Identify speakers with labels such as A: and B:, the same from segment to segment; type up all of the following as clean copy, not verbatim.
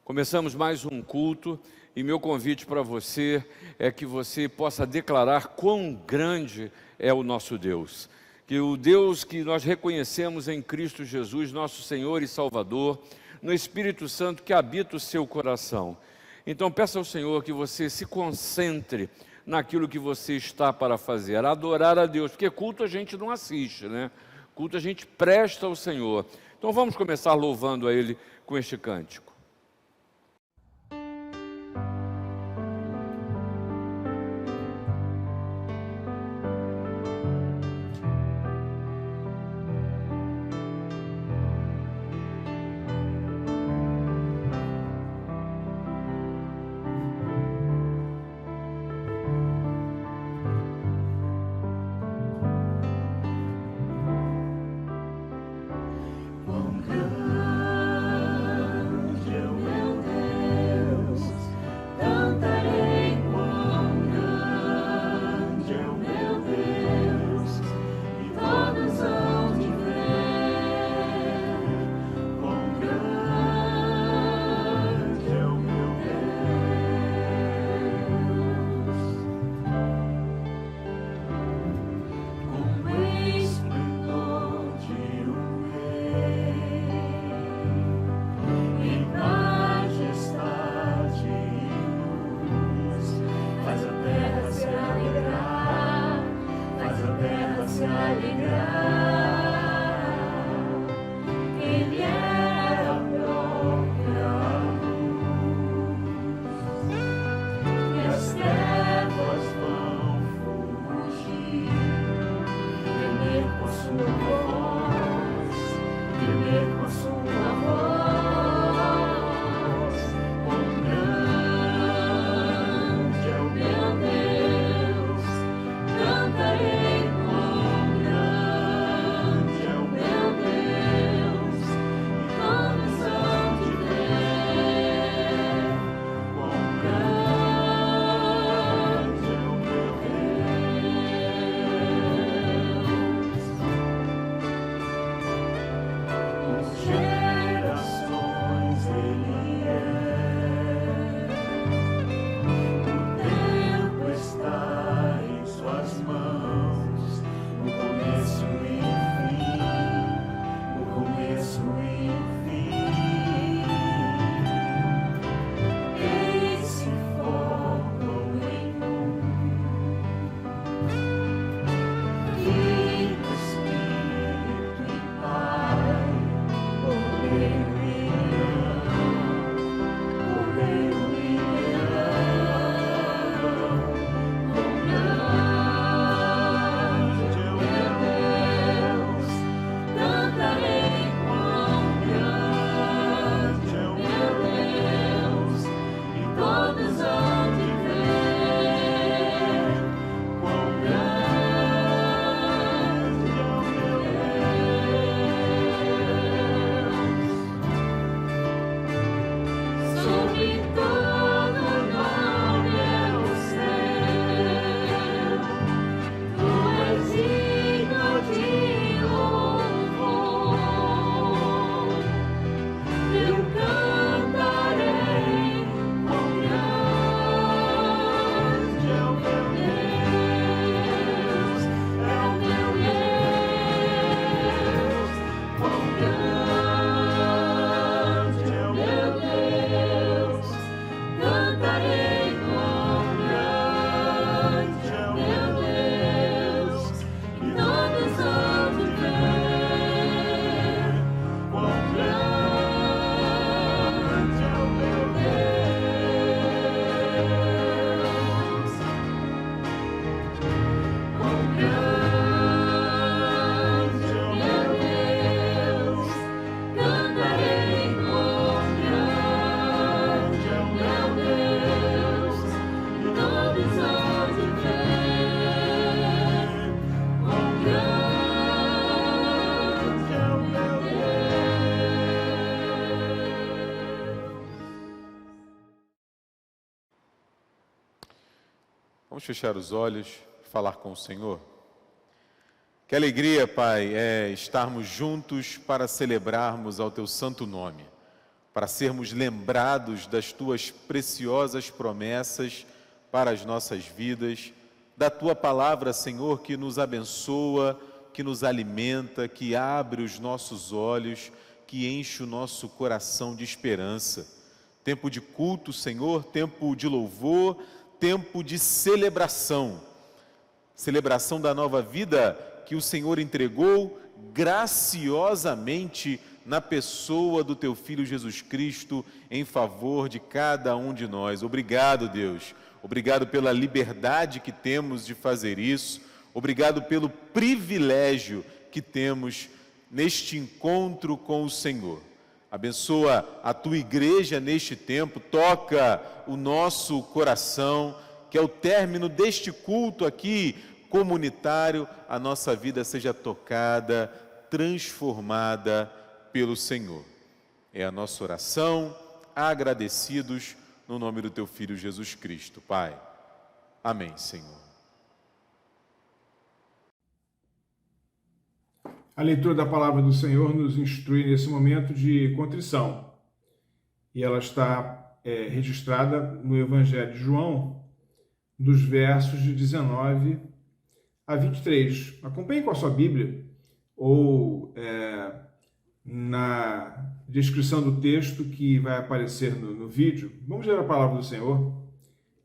A: Começamos mais um culto e meu convite para você é que você possa declarar quão grande é o nosso Deus. Que o Deus que nós reconhecemos em Cristo Jesus, nosso Senhor e Salvador, no Espírito Santo que habita o seu coração. Então peça ao Senhor que você se concentre naquilo que você está para fazer, adorar a Deus, porque culto a gente não assiste, né? Culto a gente presta ao Senhor. Então vamos começar louvando a Ele com este cântico.
B: Vamos fechar os olhos e falar com o Senhor. Que alegria, Pai, é estarmos juntos para celebrarmos ao Teu santo nome, para sermos lembrados das Tuas preciosas promessas para as nossas vidas, da Tua palavra, Senhor, que nos abençoa, que nos alimenta, que abre os nossos olhos, que enche o nosso coração de esperança. Tempo de culto, Senhor, tempo de louvor, tempo de celebração. Celebração da nova vida que o Senhor entregou graciosamente na pessoa do Teu Filho Jesus Cristo em favor de cada um de nós. Obrigado, Deus. Obrigado pela liberdade que temos de fazer isso. Obrigado pelo privilégio que temos neste encontro com o Senhor. Abençoa a Tua igreja neste tempo, toca o nosso coração, que ao término deste culto aqui comunitário, a nossa vida seja tocada, transformada pelo Senhor. É a nossa oração, agradecidos no nome do Teu Filho Jesus Cristo, Pai. Amém, Senhor.
C: A leitura da palavra do Senhor nos instrui nesse momento de contrição. E ela está registrada no Evangelho de João, dos versos de 19 a 23. Acompanhe com a sua Bíblia, ou na descrição do texto que vai aparecer no vídeo. Vamos ler a palavra do Senhor.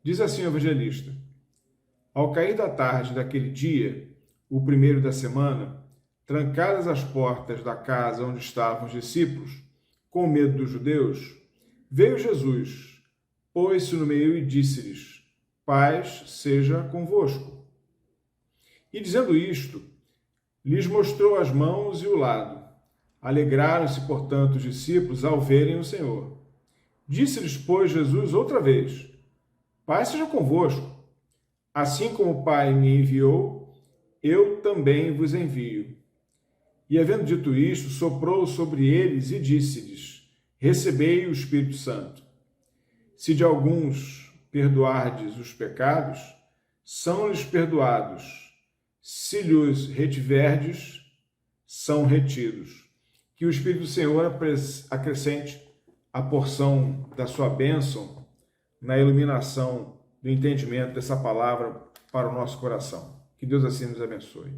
C: Diz assim o evangelista: Ao cair da tarde daquele dia, o primeiro da semana, trancadas as portas da casa onde estavam os discípulos, com medo dos judeus, veio Jesus, pôs-se no meio e disse-lhes: Paz seja convosco. E dizendo isto, lhes mostrou as mãos e o lado. Alegraram-se, portanto, os discípulos ao verem o Senhor. Disse-lhes, pois, Jesus outra vez: Paz seja convosco. Assim como o Pai me enviou, eu também vos envio. E, havendo dito isto, soprou sobre eles e disse-lhes: Recebei o Espírito Santo. Se de alguns perdoardes os pecados, são-lhes perdoados. Se lhes retiverdes, são retidos. Que o Espírito do Senhor acrescente a porção da sua bênção na iluminação do entendimento dessa palavra para o nosso coração. Que Deus assim nos abençoe.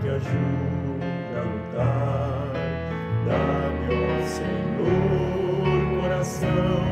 D: que ajuda a lutar. Dá-me, ó Senhor, coração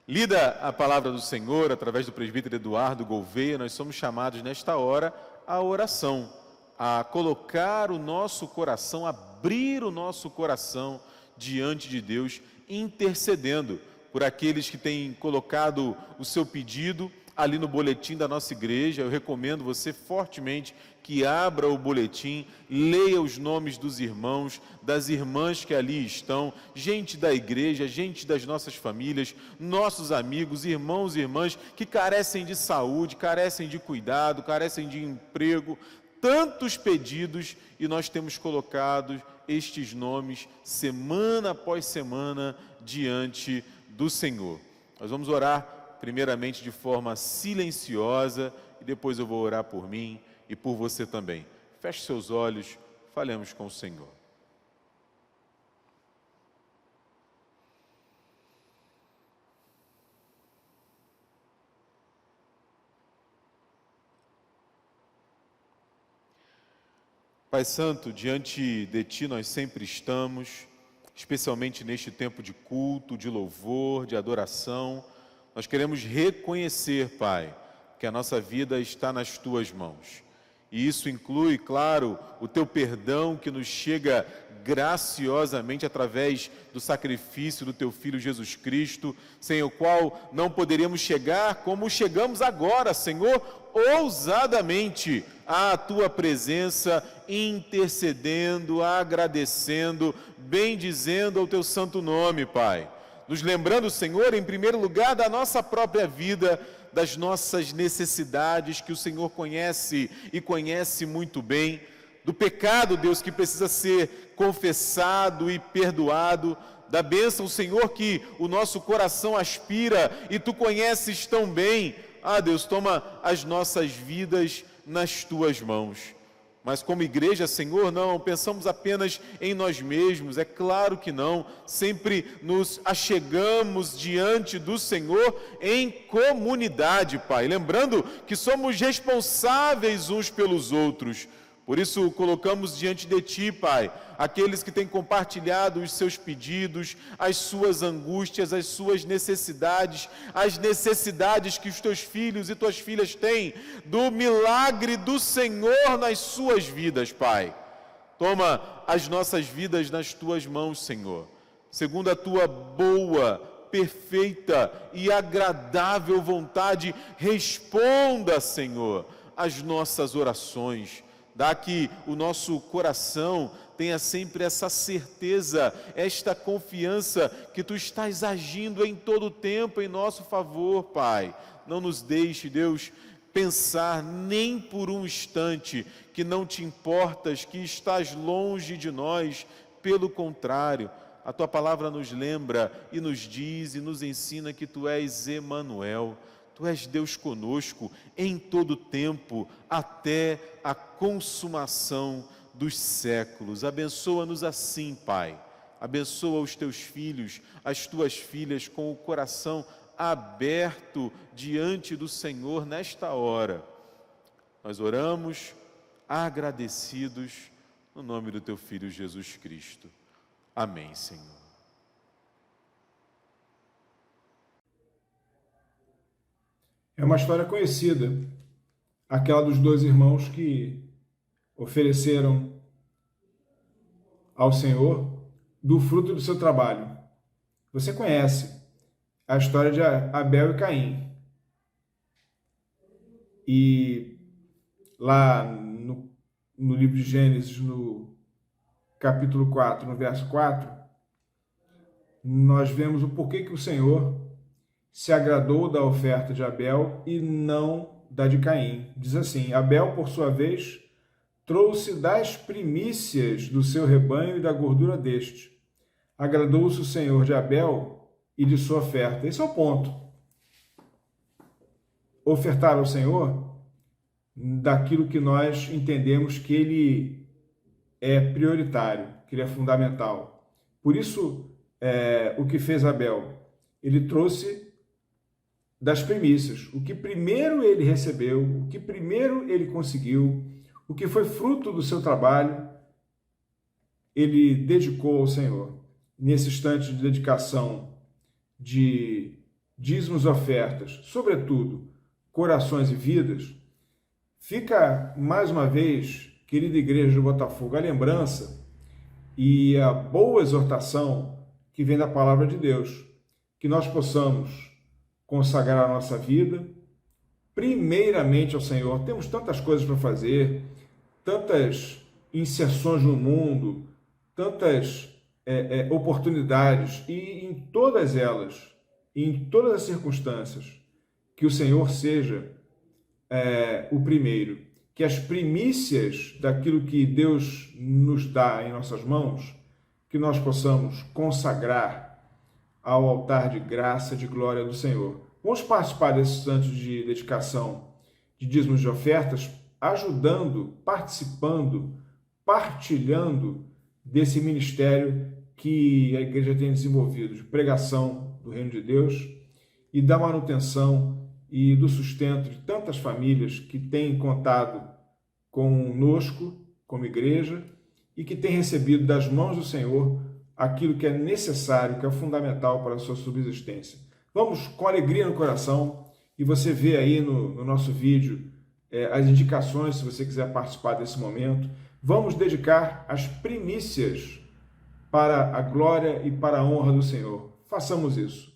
B: Lida a palavra do Senhor através do presbítero Eduardo Gouveia, nós somos chamados nesta hora à oração, a colocar o nosso coração, abrir o nosso coração diante de Deus, intercedendo por aqueles que têm colocado o seu pedido ali no boletim da nossa igreja. Eu recomendo você fortemente que abra o boletim, leia os nomes dos irmãos, das irmãs que ali estão, gente da igreja, gente das nossas famílias, nossos amigos, irmãos e irmãs que carecem de saúde, carecem de cuidado, carecem de emprego, tantos pedidos, e nós temos colocado estes nomes semana após semana diante do Senhor. Nós vamos orar primeiramente de forma silenciosa e depois eu vou orar por mim e por você também. Feche seus olhos, falemos com o Senhor. Pai Santo, diante de Ti nós sempre estamos, especialmente neste tempo de culto, de louvor, de adoração. Nós queremos reconhecer, Pai, que a nossa vida está nas Tuas mãos. E isso inclui, claro, o Teu perdão que nos chega graciosamente através do sacrifício do Teu Filho Jesus Cristo, sem o qual não poderíamos chegar como chegamos agora, Senhor, ousadamente à Tua presença, intercedendo, agradecendo, bendizendo ao Teu santo nome, Pai. Nos lembrando, Senhor, em primeiro lugar, da nossa própria vida, das nossas necessidades que o Senhor conhece e conhece muito bem, do pecado, Deus, que precisa ser confessado e perdoado, da bênção, Senhor, que o nosso coração aspira e Tu conheces tão bem. Ah, Deus, toma as nossas vidas nas Tuas mãos. Mas como igreja, Senhor, não pensamos apenas em nós mesmos, é claro que não. Sempre nos achegamos diante do Senhor em comunidade, Pai. Lembrando que somos responsáveis uns pelos outros. Por isso, colocamos diante de Ti, Pai, aqueles que têm compartilhado os seus pedidos, as suas angústias, as suas necessidades, as necessidades que os Teus filhos e Tuas filhas têm, do milagre do Senhor nas suas vidas, Pai. Toma as nossas vidas nas Tuas mãos, Senhor, segundo a Tua boa, perfeita e agradável vontade. Responda, Senhor, às nossas orações. Dá que o nosso coração tenha sempre essa certeza, esta confiança que Tu estás agindo em todo o tempo em nosso favor, Pai. Não nos deixe, Deus, pensar nem por um instante que não Te importas, que estás longe de nós. Pelo contrário, a Tua palavra nos lembra e nos diz e nos ensina que Tu és Emanuel. Tu és Deus conosco em todo tempo, até a consumação dos séculos. Abençoa-nos assim, Pai. Abençoa os Teus filhos, as Tuas filhas, com o coração aberto diante do Senhor nesta hora. Nós oramos agradecidos no nome do Teu Filho Jesus Cristo. Amém, Senhor.
C: É uma história conhecida, aquela dos dois irmãos que ofereceram ao Senhor do fruto do seu trabalho. Você conhece a história de Abel e Caim. E lá no livro de Gênesis, no capítulo 4, no verso 4, nós vemos o porquê que o Senhor se agradou da oferta de Abel e não da de Caim. Diz assim: Abel, por sua vez, trouxe das primícias do seu rebanho e da gordura deste. Agradou-se o Senhor de Abel e de sua oferta. Esse é o ponto. Ofertar ao Senhor daquilo que nós entendemos que Ele é prioritário, que Ele é fundamental. Por isso, o que fez Abel? Ele trouxe das primícias, o que primeiro ele recebeu, o que primeiro ele conseguiu, o que foi fruto do seu trabalho, ele dedicou ao Senhor. Nesse instante de dedicação, de dízimos, ofertas, sobretudo, corações e vidas, fica mais uma vez, querida igreja do Botafogo, a lembrança e a boa exortação que vem da palavra de Deus, que nós possamos consagrar a nossa vida primeiramente ao Senhor. Temos tantas coisas para fazer, tantas inserções no mundo, tantas oportunidades, e em todas elas, em todas as circunstâncias, que o Senhor seja o primeiro, que as primícias daquilo que Deus nos dá em nossas mãos, que nós possamos consagrar ao altar de graça, de glória do Senhor. Vamos participar desses santos de dedicação, de dízimos, de ofertas, ajudando, participando, partilhando desse ministério que a igreja tem desenvolvido, de pregação do reino de Deus e da manutenção e do sustento de tantas famílias que têm contado conosco, como igreja, e que têm recebido das mãos do Senhor aquilo que é necessário, que é fundamental para a sua subsistência. Vamos com alegria no coração, e você vê aí no nosso vídeo as indicações, se você quiser participar desse momento. Vamos dedicar as primícias para a glória e para a honra do Senhor. Façamos isso.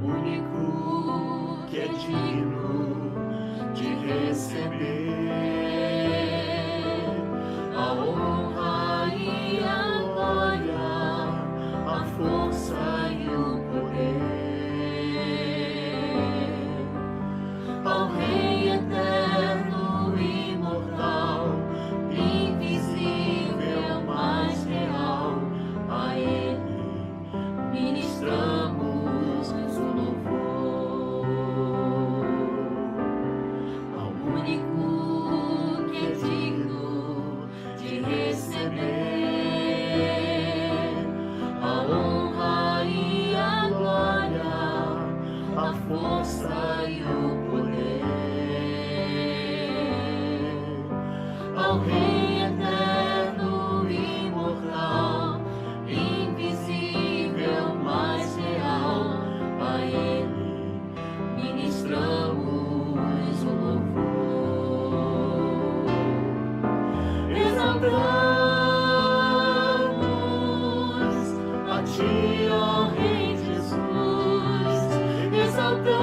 E: Único que é digno de receber a honra e a glória, a força e o poder, ao Rei eterno, imortal, invisível, mais real, a Ele ministramos o louvor. Ao único que é digno de receber a honra e a glória, a força e o poder, ao Rei eterno, imortal, invisível, mais real, a Ele ministramos o louvor. Exaltamos a Ti, ó Rei Jesus, exaltamos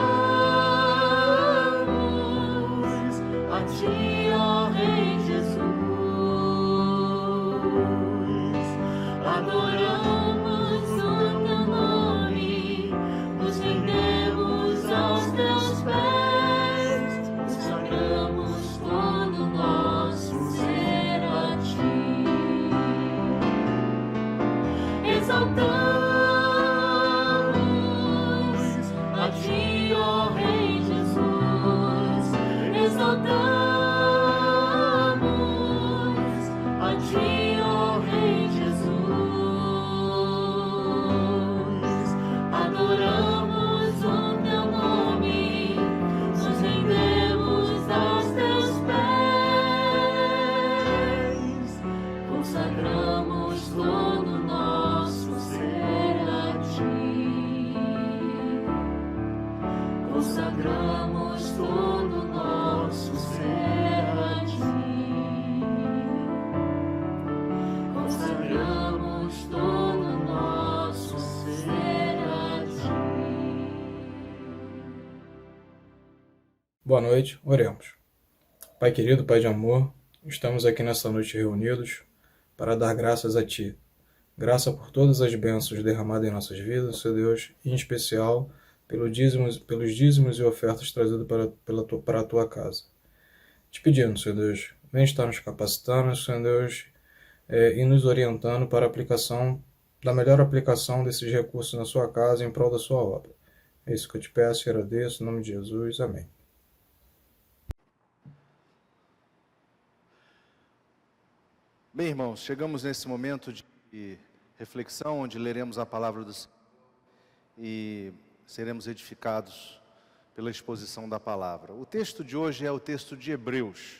E: a Ti, ó Rei Jesus, adoramos o Teu nome, nos rendemos aos Teus pés, consagramos todo o nosso ser a Ti. Exaltamos a Ti, ó Rei Jesus, exaltamos a Ti, ó Rei Jesus, adoramos o Teu nome, nos rendemos aos Teus pés, consagramos todo o nosso ser a Ti, consagramos todo o nosso ser a Ti, consagramos todo o nosso ser a Ti.
D: Boa noite, oremos. Pai querido, Pai de amor, estamos aqui nessa noite reunidos para dar graças a Ti. Graça por todas as bênçãos derramadas em nossas vidas, Senhor Deus, e em especial pelos dízimos e ofertas trazidos para a Tua casa. Te pedindo, Senhor Deus, vem estar nos capacitando, Senhor Deus, e nos orientando para a melhor aplicação desses recursos na Sua casa em prol da Sua obra. É isso que eu te peço e agradeço, em nome de Jesus. Amém.
F: Bem, irmãos, chegamos nesse momento de reflexão, onde leremos a palavra do Senhor e seremos edificados pela exposição da palavra. O texto de hoje é o texto de Hebreus,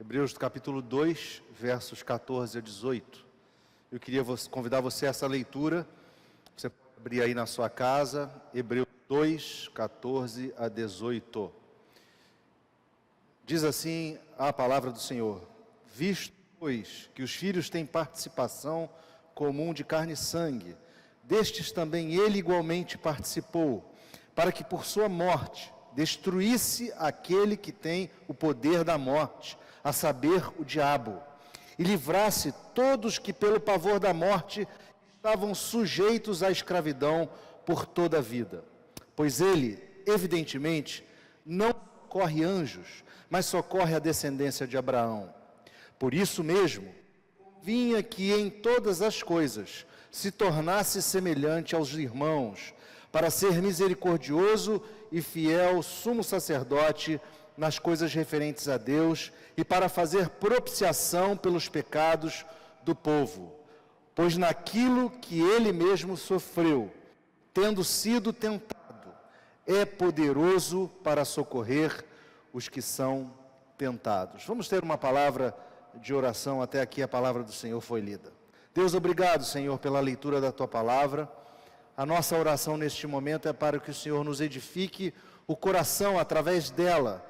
F: Hebreus do capítulo 2, versos 14 a 18. Eu queria convidar você a essa leitura, você pode abrir aí na sua casa, Hebreus 2, 14 a 18. Diz assim a palavra do Senhor: visto, pois, que os filhos têm participação comum de carne e sangue, destes também ele igualmente participou, para que por sua morte destruísse aquele que tem o poder da morte, a saber, o diabo, e livrasse todos que pelo pavor da morte estavam sujeitos à escravidão por toda a vida. Pois ele, evidentemente, não socorre anjos, mas socorre a descendência de Abraão. Por isso mesmo, vinha que em todas as coisas se tornasse semelhante aos irmãos, para ser misericordioso e fiel sumo sacerdote nas coisas referentes a Deus e para fazer propiciação pelos pecados do povo. Pois naquilo que ele mesmo sofreu, tendo sido tentado, é poderoso para socorrer os que são tentados. Vamos ter uma palavra de oração. Até aqui a palavra do Senhor foi lida. Deus, obrigado, Senhor, pela leitura da Tua palavra. A nossa oração neste momento é para que o Senhor nos edifique o coração através dela,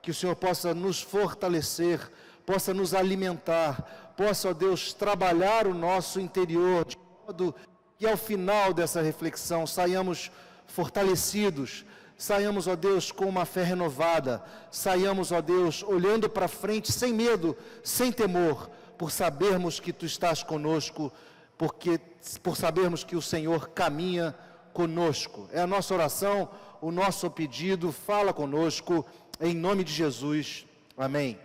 F: que o Senhor possa nos fortalecer, possa nos alimentar, possa, ó Deus, trabalhar o nosso interior, de modo que ao final dessa reflexão saiamos fortalecidos, saiamos, ó Deus, com uma fé renovada, saiamos, ó Deus, olhando para frente sem medo, sem temor, por sabermos que Tu estás conosco, por sabermos que o Senhor caminha conosco. É a nossa oração, o nosso pedido, fala conosco, em nome de Jesus. Amém.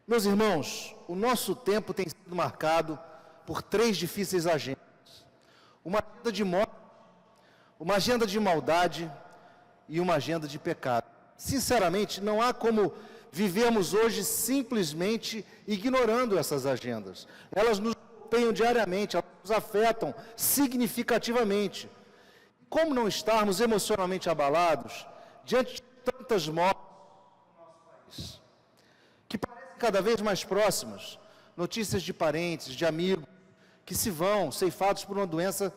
F: Meus irmãos, o nosso tempo tem sido marcado por 3 difíceis agendas. Uma agenda de morte, uma agenda de maldade e uma agenda de pecado. Sinceramente, não há como vivermos hoje simplesmente ignorando essas agendas. Elas nos acompanham diariamente, elas nos afetam significativamente. Como não estarmos emocionalmente abalados diante de tantas mortes no nosso país, que parecem cada vez mais próximas, notícias de parentes, de amigos, que se vão, ceifados por uma doença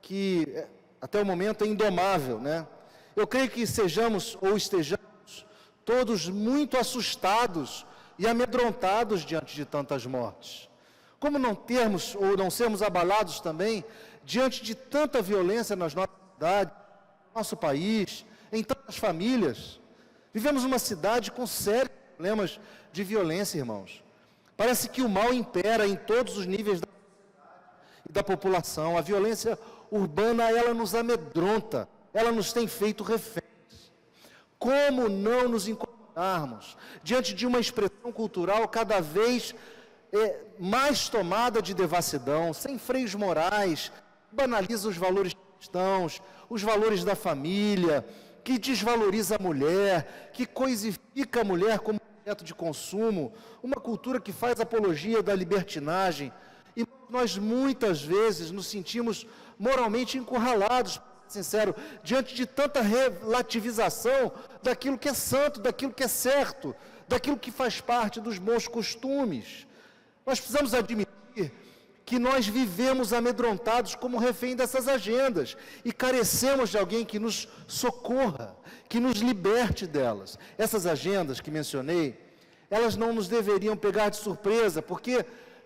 F: que até o momento é indomável, né? Eu creio que sejamos ou estejamos todos muito assustados e amedrontados diante de tantas mortes. Como não termos ou não sermos abalados também diante de tanta violência nas nossas cidades, no nosso país, em tantas famílias? Vivemos numa cidade com sérios problemas de violência, irmãos. Parece que o mal impera em todos os níveis da sociedade e da população. A violência urbana, ela nos amedronta, ela nos tem feito reféns. Como não nos incomodarmos diante de uma expressão cultural cada vez mais tomada de devassidão, sem freios morais, banaliza os valores cristãos, os valores da família, que desvaloriza a mulher, que coisifica a mulher como objeto de consumo, uma cultura que faz apologia da libertinagem. E nós muitas vezes nos sentimos moralmente encurralados, sincero, diante de tanta relativização daquilo que é santo, daquilo que é certo, daquilo que faz parte dos bons costumes. Nós precisamos admitir que nós vivemos amedrontados como refém dessas agendas e carecemos de alguém que nos socorra, que nos liberte delas. Essas agendas que mencionei, elas não nos deveriam pegar de surpresa, porque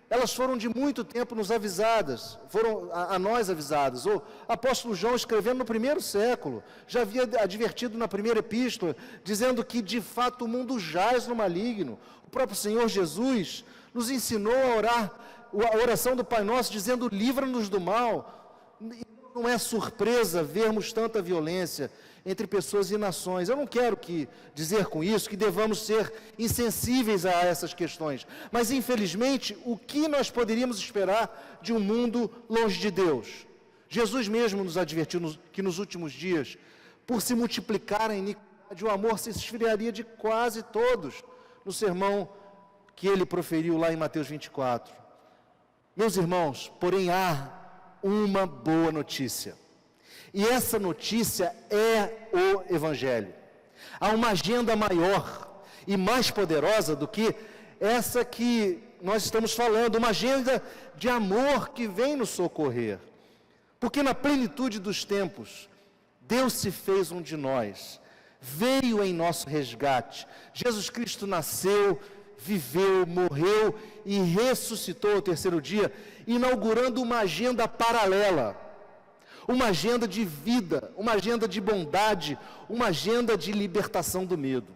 F: elas foram de muito tempo nos avisadas, foram a nós avisadas. O apóstolo João, escrevendo no 1º século, já havia advertido na primeira epístola, dizendo que de fato o mundo jaz no maligno. O próprio Senhor Jesus nos ensinou a orar, a oração do Pai Nosso, dizendo: livra-nos do mal. E não é surpresa vermos tanta violência entre pessoas e nações. Eu não quero dizer com isso que devamos ser insensíveis a essas questões, mas infelizmente, o que nós poderíamos esperar de um mundo longe de Deus? Jesus mesmo nos advertiu que nos últimos dias, por se multiplicar a iniquidade, o amor se esfriaria de quase todos. No sermão que ele proferiu lá em Mateus 24. Meus irmãos, porém há uma boa notícia. E essa notícia é o Evangelho. Há uma agenda maior e mais poderosa do que essa que nós estamos falando, uma agenda de amor que vem nos socorrer. Porque na plenitude dos tempos, Deus se fez um de nós, veio em nosso resgate. Jesus Cristo nasceu, viveu, morreu e ressuscitou ao terceiro dia, inaugurando uma agenda paralela, uma agenda de vida, uma agenda de bondade, uma agenda de libertação do medo.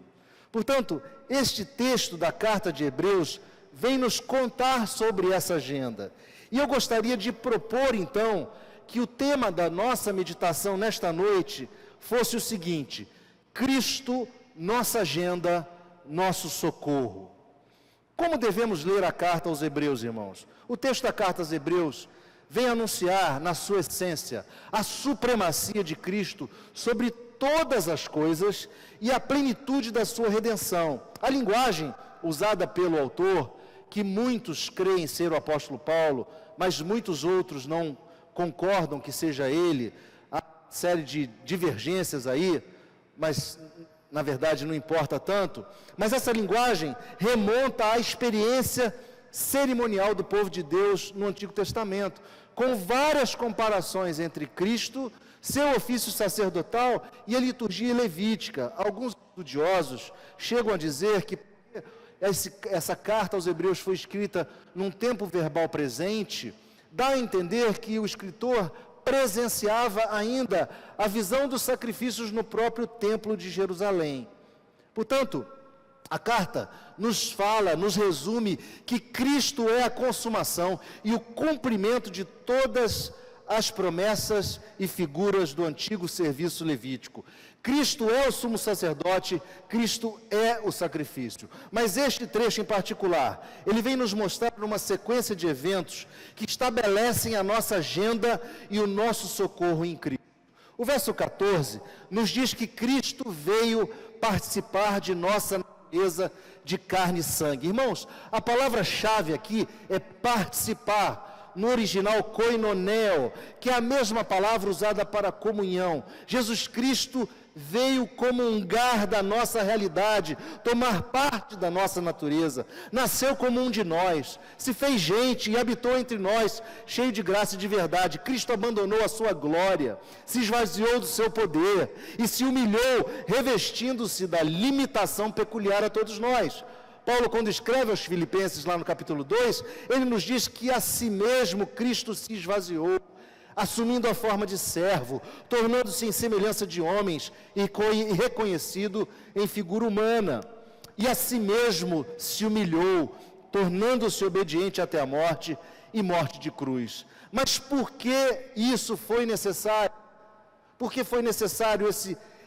F: Portanto, este texto da carta de Hebreus vem nos contar sobre essa agenda. E eu gostaria de propor, então, que o tema da nossa meditação nesta noite fosse o seguinte: Cristo, nossa agenda, nosso socorro. Como devemos ler a carta aos Hebreus, irmãos? O texto da carta aos Hebreus vem anunciar, na sua essência, a supremacia de Cristo sobre todas as coisas e a plenitude da sua redenção. A linguagem usada pelo autor, que muitos creem ser o apóstolo Paulo, mas muitos outros não concordam que seja ele, há uma série de divergências aí, mas na verdade não importa tanto, mas essa linguagem remonta à experiência cerimonial do povo de Deus no Antigo Testamento, com várias comparações entre Cristo, seu ofício sacerdotal e a liturgia levítica. Alguns estudiosos chegam a dizer que essa carta aos Hebreus foi escrita num tempo verbal presente, dá a entender que o escritor presenciava ainda a visão dos sacrifícios no próprio templo de Jerusalém. Portanto, a carta nos fala, nos resume que Cristo é a consumação e o cumprimento de todas as promessas e figuras do antigo serviço levítico. Cristo é o sumo sacerdote, Cristo é o sacrifício. Mas este trecho em particular, ele vem nos mostrar uma sequência de eventos que estabelecem a nossa agenda e o nosso socorro em Cristo. O verso 14 nos diz que Cristo veio participar de nossa natureza de carne e sangue. Irmãos, a palavra-chave aqui é participar. No original, koinoneo, que é a mesma palavra usada para comunhão. Jesus Cristo veio comungar da nossa realidade, tomar parte da nossa natureza, nasceu como um de nós, se fez gente e habitou entre nós, cheio de graça e de verdade. Cristo abandonou a sua glória, se esvaziou do seu poder e se humilhou, revestindo-se da limitação peculiar a todos nós. Paulo, quando escreve aos Filipenses, lá no capítulo 2, ele nos diz que a si mesmo Cristo se esvaziou, assumindo a forma de servo, tornando-se em semelhança de homens e reconhecido em figura humana. E a si mesmo se humilhou, tornando-se obediente até a morte e morte de cruz. Mas por que isso foi necessário? Por que foi necessário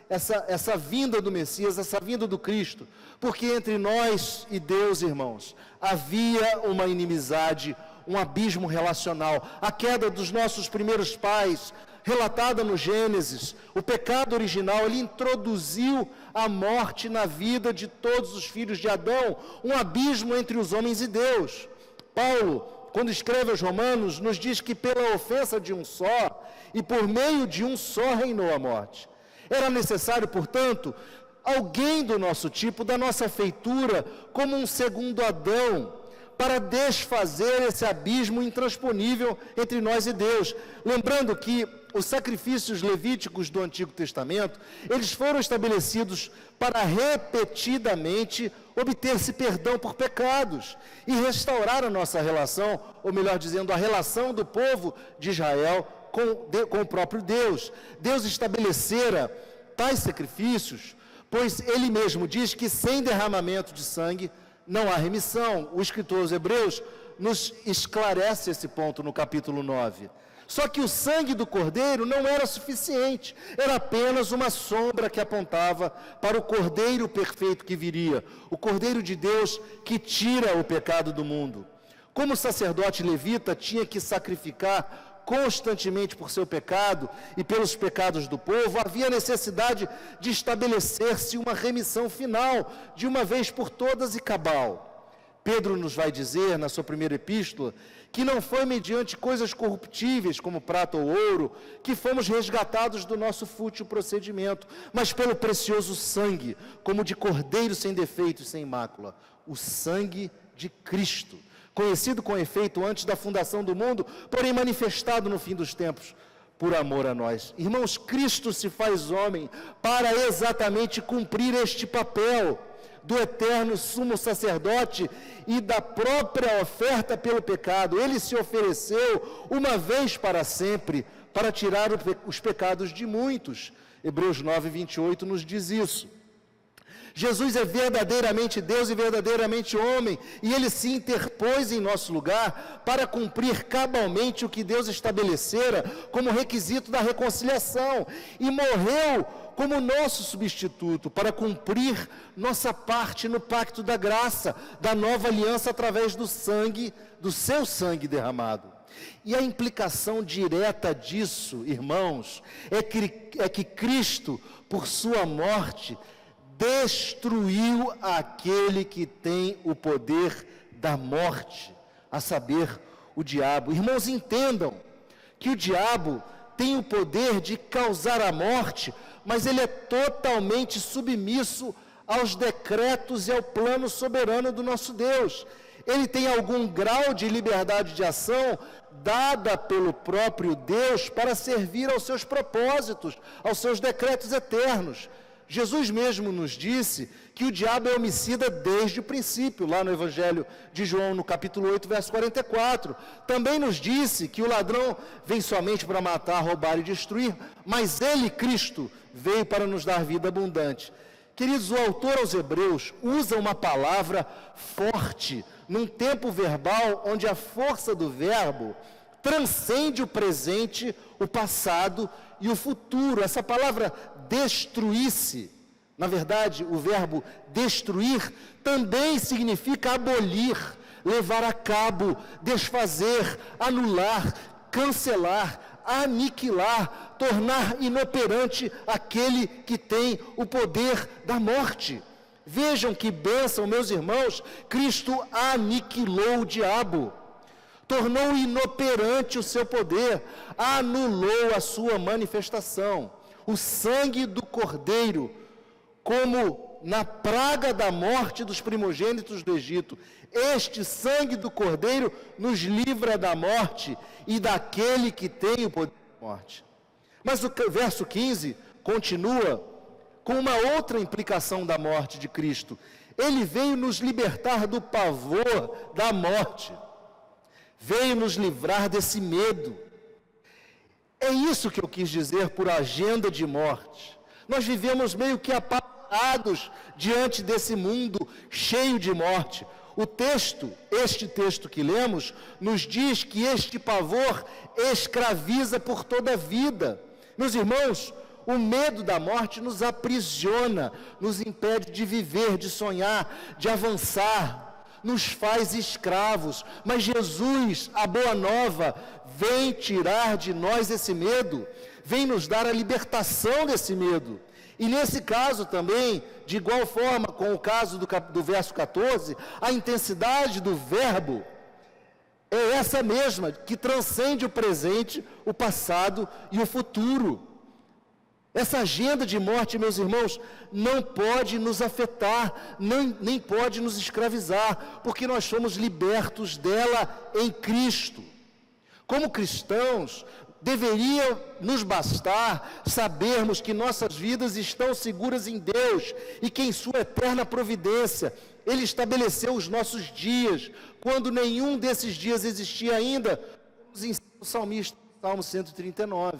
F: essa vinda do Messias, essa vinda do Cristo? Porque entre nós e Deus, irmãos, havia uma inimizade, um abismo relacional. A queda dos nossos primeiros pais, relatada no Gênesis, o pecado original, ele introduziu a morte na vida de todos os filhos de Adão, um abismo entre os homens e Deus. Paulo, quando escreve aos Romanos, nos diz que pela ofensa de um só, e por meio de um só reinou a morte. Era necessário, portanto, alguém do nosso tipo, da nossa feitura, como um segundo Adão, para desfazer esse abismo intransponível entre nós e Deus. Lembrando que os sacrifícios levíticos do Antigo Testamento, eles foram estabelecidos para repetidamente obter-se perdão por pecados e restaurar a nossa relação, ou melhor dizendo, a relação do povo de Israel com o próprio Deus. Deus estabelecera tais sacrifícios, pois Ele mesmo diz que sem derramamento de sangue não há remissão. O escritor aos Hebreus nos esclarece esse ponto no capítulo 9. Só que o sangue do Cordeiro não era suficiente, era apenas uma sombra que apontava para o Cordeiro perfeito que viria, o Cordeiro de Deus que tira o pecado do mundo. Como o sacerdote levita tinha que sacrificar constantemente por seu pecado e pelos pecados do povo, havia necessidade de estabelecer-se uma remissão final, de uma vez por todas e cabal. Pedro nos vai dizer, na sua primeira epístola, que não foi mediante coisas corruptíveis, como prata ou ouro, que fomos resgatados do nosso fútil procedimento, mas pelo precioso sangue, como de cordeiro sem defeito e sem mácula, o sangue de Cristo, conhecido com efeito antes da fundação do mundo, porém manifestado no fim dos tempos, por amor a nós. Irmãos, Cristo se faz homem para exatamente cumprir este papel do eterno sumo sacerdote e da própria oferta pelo pecado. Ele se ofereceu uma vez para sempre para tirar os pecados de muitos. Hebreus 9, 28 nos diz isso. Jesus é verdadeiramente Deus e verdadeiramente homem, e Ele se interpôs em nosso lugar para cumprir cabalmente o que Deus estabelecera como requisito da reconciliação, e morreu como nosso substituto para cumprir nossa parte no pacto da graça, da nova aliança através do sangue, do seu sangue derramado. E a implicação direta disso, irmãos, é que Cristo, por sua morte, destruiu aquele que tem o poder da morte, a saber, o diabo. Irmãos, entendam que o diabo tem o poder de causar a morte, mas ele é totalmente submisso aos decretos e ao plano soberano do nosso Deus. Ele tem algum grau de liberdade de ação dada pelo próprio Deus para servir aos seus propósitos, aos seus decretos eternos. Jesus mesmo nos disse que o diabo é homicida desde o princípio, lá no Evangelho de João, no capítulo 8, verso 44. Também nos disse que o ladrão vem somente para matar, roubar e destruir, mas ele, Cristo, veio para nos dar vida abundante. Queridos, o autor aos Hebreus usa uma palavra forte, num tempo verbal onde a força do verbo transcende o presente, o passado e o futuro. Essa palavra destruir-se, na verdade, o verbo destruir também significa abolir, levar a cabo, desfazer, anular, cancelar, aniquilar, tornar inoperante aquele que tem o poder da morte. Vejam que bênção, meus irmãos, Cristo aniquilou o diabo, tornou inoperante o seu poder, anulou a sua manifestação. O sangue do Cordeiro, como na praga da morte dos primogênitos do Egito, este sangue do Cordeiro nos livra da morte e daquele que tem o poder da morte. Mas o verso 15 continua com uma outra implicação da morte de Cristo. Ele veio nos libertar do pavor da morte, veio nos livrar desse medo. É isso que eu quis dizer por agenda de morte. Nós vivemos meio que apavorados diante desse mundo cheio de morte. Este texto que lemos, nos diz que este pavor escraviza por toda a vida. Meus irmãos, o medo da morte nos aprisiona, nos impede de viver, de sonhar, de avançar, nos faz escravos. Mas Jesus, a boa nova, vem tirar de nós esse medo, vem nos dar a libertação desse medo. E nesse caso também, de igual forma com o caso do verso 14, a intensidade do verbo é essa mesma, que transcende o presente, o passado e o futuro. Essa agenda de morte, meus irmãos, não pode nos afetar, nem pode nos escravizar, porque nós somos libertos dela em Cristo. Como cristãos, deveria nos bastar sabermos que nossas vidas estão seguras em Deus e que em sua eterna providência Ele estabeleceu os nossos dias, quando nenhum desses dias existia ainda, como nos ensina o salmista, Salmo 139.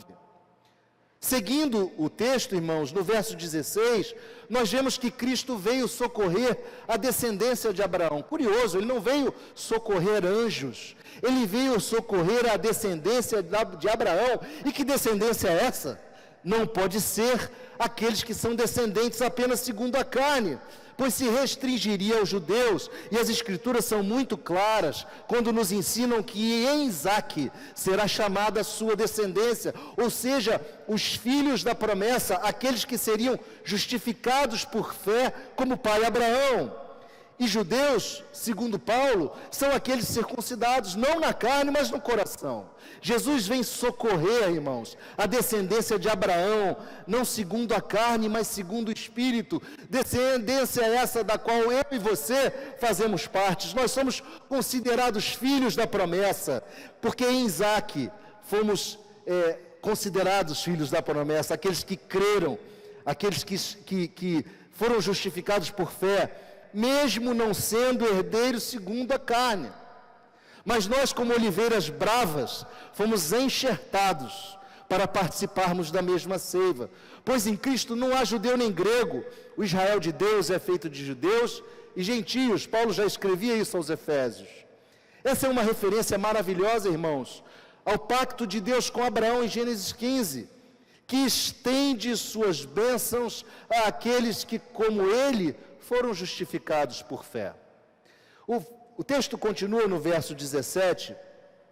F: Seguindo o texto, irmãos, no verso 16, nós vemos que Cristo veio socorrer a descendência de Abraão. Curioso, Ele não veio socorrer anjos, Ele veio socorrer a descendência de Abraão. E que descendência é essa? Não pode ser aqueles que são descendentes apenas segundo a carne, pois se restringiria aos judeus, e as Escrituras são muito claras quando nos ensinam que em Isaque será chamada a sua descendência, ou seja, os filhos da promessa, aqueles que seriam justificados por fé como pai Abraão. E judeus, segundo Paulo, são aqueles circuncidados, não na carne, mas no coração. Jesus vem socorrer, irmãos, a descendência de Abraão, não segundo a carne, mas segundo o Espírito. Descendência essa da qual eu e você fazemos parte. Nós somos considerados filhos da promessa, porque em Isaque fomos considerados filhos da promessa, aqueles que creram, aqueles que foram justificados por fé, mesmo não sendo herdeiros segundo a carne. Mas nós, como oliveiras bravas, fomos enxertados para participarmos da mesma seiva. Pois em Cristo não há judeu nem grego, o Israel de Deus é feito de judeus e gentios. Paulo já escrevia isso aos Efésios. Essa é uma referência maravilhosa, irmãos, ao pacto de Deus com Abraão em Gênesis 15, que estende suas bênçãos àqueles que, como ele, foram justificados por fé. O texto continua no verso 17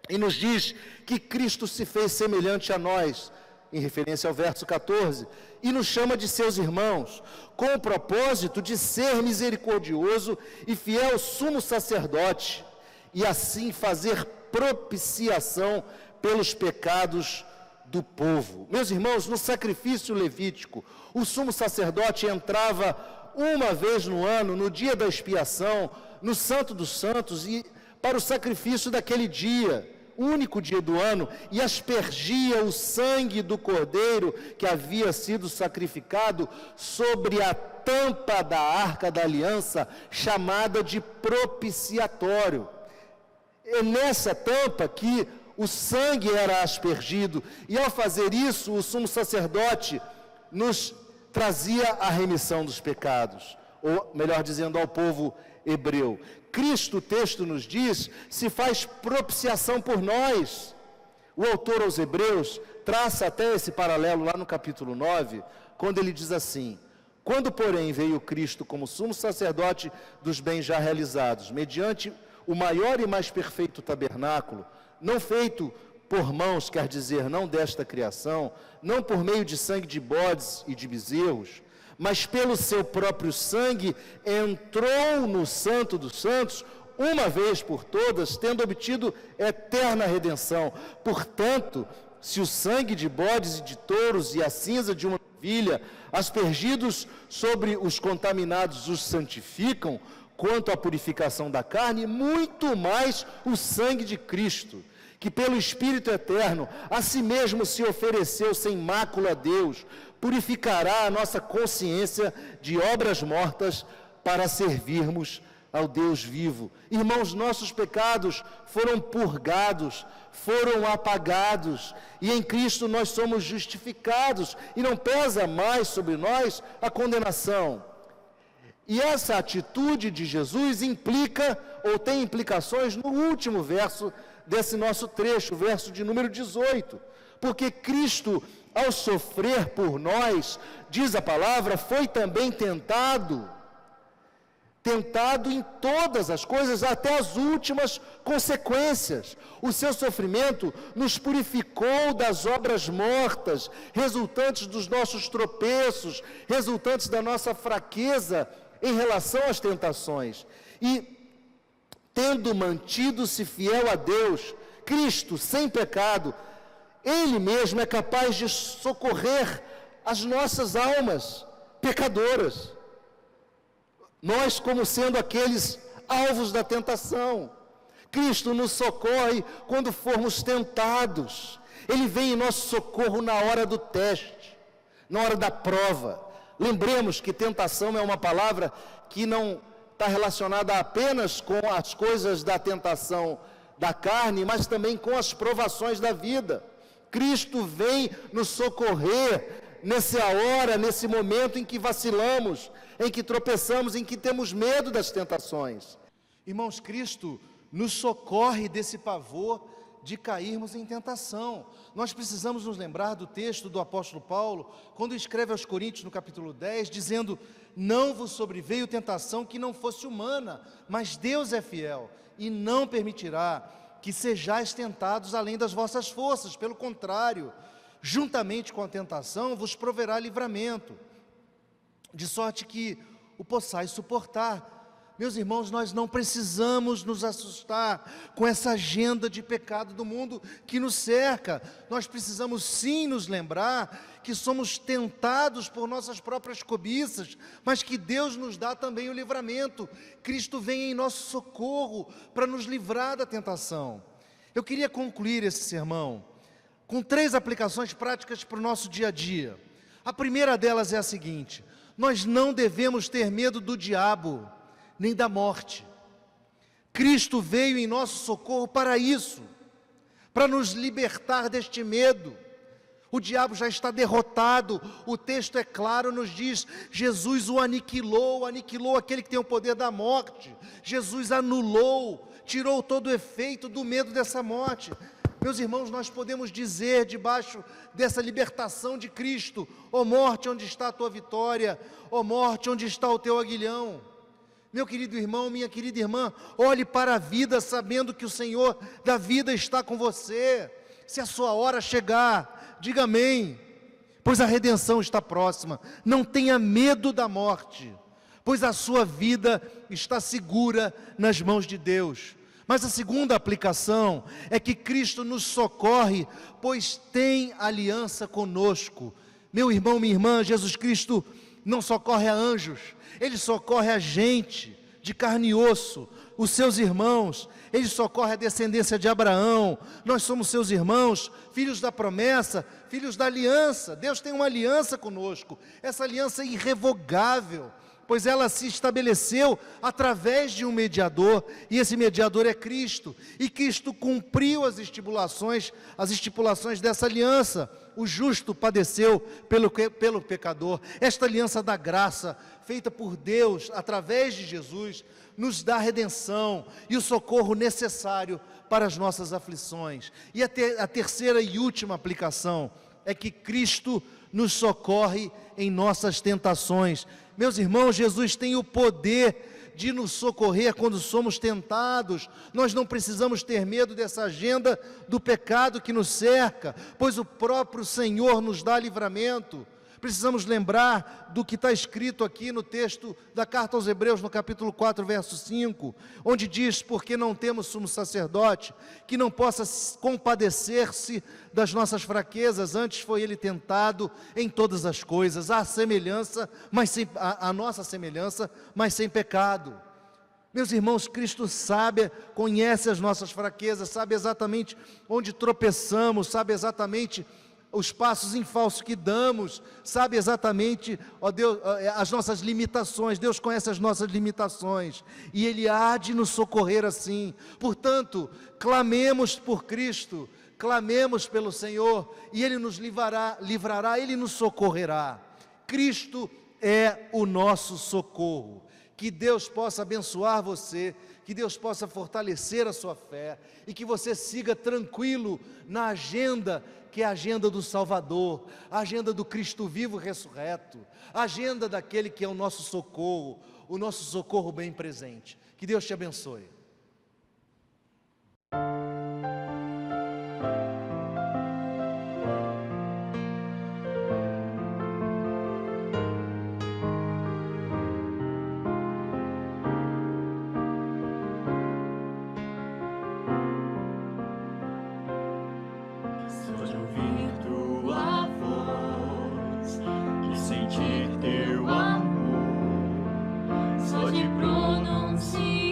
F: e nos diz que Cristo se fez semelhante a nós, em referência ao verso 14, e nos chama de seus irmãos, com o propósito de ser misericordioso e fiel sumo sacerdote, e assim fazer propiciação pelos pecados do povo. Meus irmãos, no sacrifício levítico, o sumo sacerdote entrava uma vez no ano, no dia da expiação, no Santo dos Santos, e para o sacrifício daquele dia, único dia do ano, e aspergia o sangue do cordeiro que havia sido sacrificado sobre a tampa da arca da aliança, chamada de propiciatório. É nessa tampa que o sangue era aspergido, e ao fazer isso, o sumo sacerdote nos trazia a remissão dos pecados, ou melhor dizendo, ao povo hebreu. Cristo, o texto nos diz, se faz propiciação por nós. O autor aos Hebreus traça até esse paralelo lá no capítulo 9, quando ele diz assim: quando, porém, veio Cristo como sumo sacerdote dos bens já realizados, mediante o maior e mais perfeito tabernáculo, não feito por mãos, quer dizer, não desta criação, não por meio de sangue de bodes e de bezerros, mas pelo seu próprio sangue, entrou no Santo dos Santos, uma vez por todas, tendo obtido eterna redenção. Portanto, se o sangue de bodes e de touros e a cinza de uma novilha, aspergidos sobre os contaminados, os santificam, quanto à purificação da carne, muito mais o sangue de Cristo, que pelo Espírito eterno a si mesmo se ofereceu sem mácula a Deus, purificará a nossa consciência de obras mortas para servirmos ao Deus vivo. Irmãos, nossos pecados foram purgados, foram apagados, e em Cristo nós somos justificados, e não pesa mais sobre nós a condenação. E essa atitude de Jesus implica, ou tem implicações, no último verso desse nosso trecho, o verso de número 18, porque Cristo, ao sofrer por nós, diz a palavra, foi também tentado em todas as coisas, até as últimas consequências. O seu sofrimento nos purificou das obras mortas, resultantes dos nossos tropeços, resultantes da nossa fraqueza em relação às tentações. E, tendo mantido-se fiel a Deus, Cristo, sem pecado, Ele mesmo é capaz de socorrer as nossas almas pecadoras. Nós, como sendo aqueles alvos da tentação, Cristo nos socorre quando formos tentados. Ele vem em nosso socorro na hora do teste, na hora da prova. Lembremos que tentação é uma palavra que não está relacionada apenas com as coisas da tentação da carne, mas também com as provações da vida. Cristo vem nos socorrer nessa hora, nesse momento em que vacilamos, em que tropeçamos, em que temos medo das tentações. Irmãos, Cristo nos socorre desse pavor de cairmos em tentação. Nós precisamos nos lembrar do texto do apóstolo Paulo, quando escreve aos Coríntios no capítulo 10, dizendo: não vos sobreveio tentação que não fosse humana, mas Deus é fiel e não permitirá que sejais tentados além das vossas forças. Pelo contrário, juntamente com a tentação vos proverá livramento, de sorte que o possais suportar. Meus irmãos, nós não precisamos nos assustar com essa agenda de pecado do mundo que nos cerca. Nós precisamos sim nos lembrar que somos tentados por nossas próprias cobiças, mas que Deus nos dá também o livramento. Cristo vem em nosso socorro para nos livrar da tentação. Eu queria concluir esse sermão com 3 aplicações práticas para o nosso dia a dia. A primeira delas é a seguinte: nós não devemos ter medo do diabo, nem da morte. Cristo veio em nosso socorro para isso, para nos libertar deste medo. O diabo já está derrotado, o texto é claro, nos diz, Jesus o aniquilou aquele que tem o poder da morte. Jesus anulou, tirou todo o efeito do medo dessa morte. Meus irmãos, nós podemos dizer, debaixo dessa libertação de Cristo: ó morte, onde está a tua vitória? Ó morte, onde está o teu aguilhão? Meu querido irmão, minha querida irmã, olhe para a vida sabendo que o Senhor da vida está com você. Se a sua hora chegar, diga amém, pois a redenção está próxima. Não tenha medo da morte, pois a sua vida está segura nas mãos de Deus. Mas a segunda aplicação é que Cristo nos socorre, pois tem aliança conosco. Meu irmão, minha irmã, Jesus Cristo não socorre a anjos, Ele socorre a gente de carne e osso, os seus irmãos. Ele socorre a descendência de Abraão. Nós somos seus irmãos, filhos da promessa, filhos da aliança. Deus tem uma aliança conosco, essa aliança é irrevogável, pois ela se estabeleceu através de um mediador, e esse mediador é Cristo, e Cristo cumpriu as estipulações dessa aliança. O justo padeceu pelo pecador. Esta aliança da graça, feita por Deus através de Jesus, nos dá a redenção e o socorro necessário para as nossas aflições. E a terceira e última aplicação é que Cristo nos socorre em nossas tentações. Meus irmãos, Jesus tem o poder de nos socorrer quando somos tentados. Nós não precisamos ter medo dessa agenda do pecado que nos cerca, pois o próprio Senhor nos dá livramento. Precisamos lembrar do que está escrito aqui no texto da carta aos Hebreus, no capítulo 4, verso 5, onde diz: porque não temos sumo sacerdote que não possa compadecer-se das nossas fraquezas, antes foi ele tentado em todas as coisas, a nossa semelhança, mas sem pecado. Meus irmãos, Cristo conhece as nossas fraquezas, sabe exatamente onde tropeçamos, sabe exatamente os passos em falso que damos, sabe exatamente, ó Deus, as nossas limitações. Deus conhece as nossas limitações, e Ele há de nos socorrer assim. Portanto, clamemos por Cristo, clamemos pelo Senhor, e Ele nos livrará, Ele nos socorrerá. Cristo é o nosso socorro. Que Deus possa abençoar você, que Deus possa fortalecer a sua fé, e que você siga tranquilo na agenda, que é a agenda do Salvador, a agenda do Cristo vivo e ressurreto, a agenda daquele que é o nosso socorro bem presente. Que Deus te abençoe.
E: Só de ouvir tua voz e sentir teu amor, só de pronunciar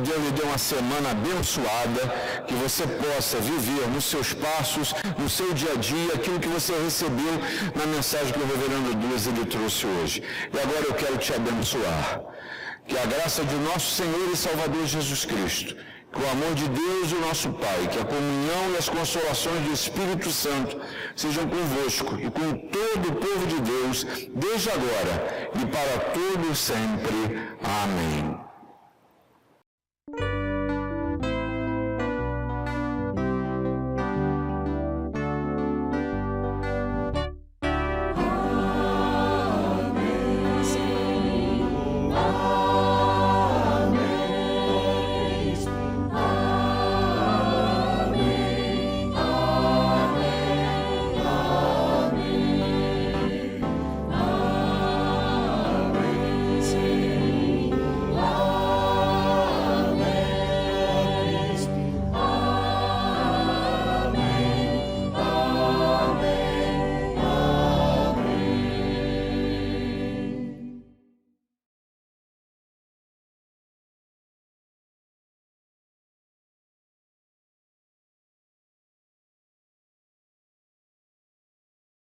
G: que Deus lhe dê uma semana abençoada, que você possa viver nos seus passos, no seu dia a dia, aquilo que você recebeu na mensagem que o reverendo Duas ele trouxe hoje. E agora eu quero te abençoar. Que a graça de nosso Senhor e Salvador Jesus Cristo, que o amor de Deus, o nosso Pai, que a comunhão e as consolações do Espírito Santo sejam convosco e com todo o povo de Deus, desde agora e para todo sempre. Amém.